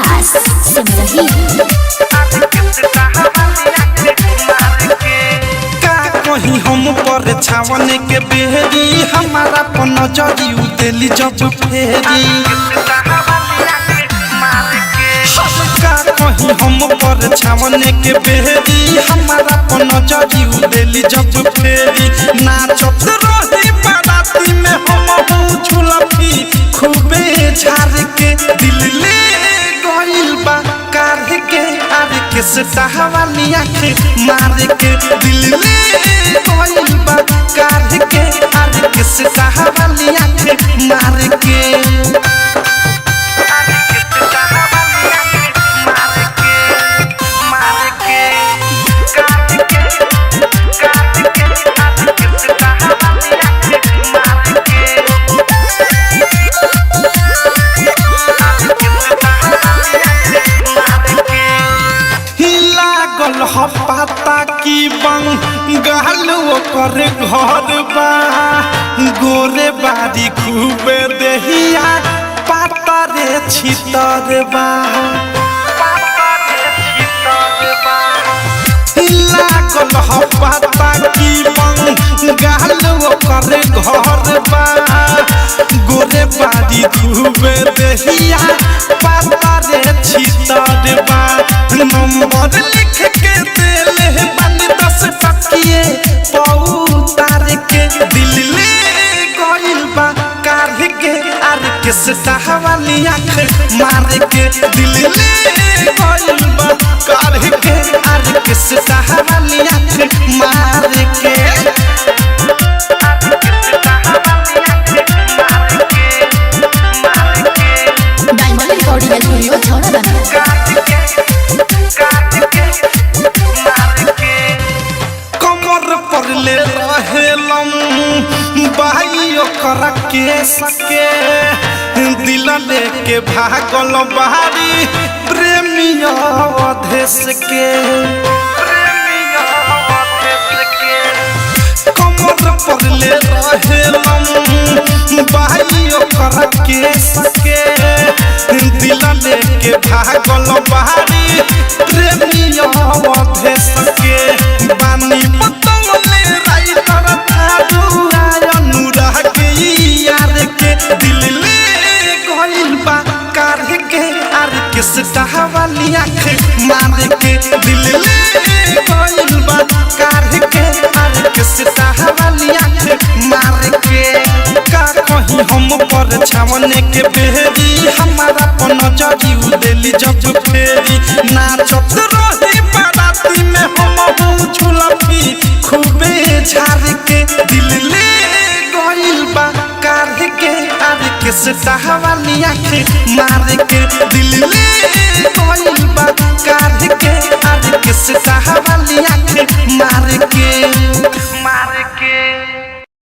विकास सिमरही कहीं हम पर छावन के बेहरी हमारा पन जरी उदेली जब फेरी कहीं हम पर छावन के बेहरी हमारा पन जरी उदेली जब फेरी नाचत रही बाराती में हम झुलफी खूबे झार के दिल ले गइल बा कार के आरे के सहावाली आंखें मार के दिल ले गइल बा कार के आरे के सहावाली आंखें मार के पता की बंगाल ओकर घर बा गोरे बारी खूबे देहिया पाता रे छितर बा लागल पता की बंगाल ओकर घर बा गोरे बारी खूबे देहिया पाता रे छितर बा नंबर लिख के देले बंद 10 टकिए पौतार के दिल ले गइल बा कार के आर के सहावाली आंख मार के दिल ले गइल बा कार के आर के सहावाली आंख मार के डायमंड रिकॉर्डिंग स्टूडियो छोड़ा ले रहेलम भाई ओकर के सके दिल लेके भागल बाहरी प्रेमिया अधेश के कमर पर ले रहेलम भाई ओकर के सके दिल लेके भागल बाहरी प्रेमिया अधेश के बानी सहावाली आंख मार के दिल ले गइल बा कार के आर के सहावाली आंख मार के का कहीं हम पर छावन के बेहरी हमारा पन जरी उदेली जब फेरी नाचत रही बाराती में हम झुलफी खूबे झार के दिल ले गइल बा कार के आर के सहावाली आंख मार के दिल ले गइल बा कार के आर के सहावाली आंख मार के।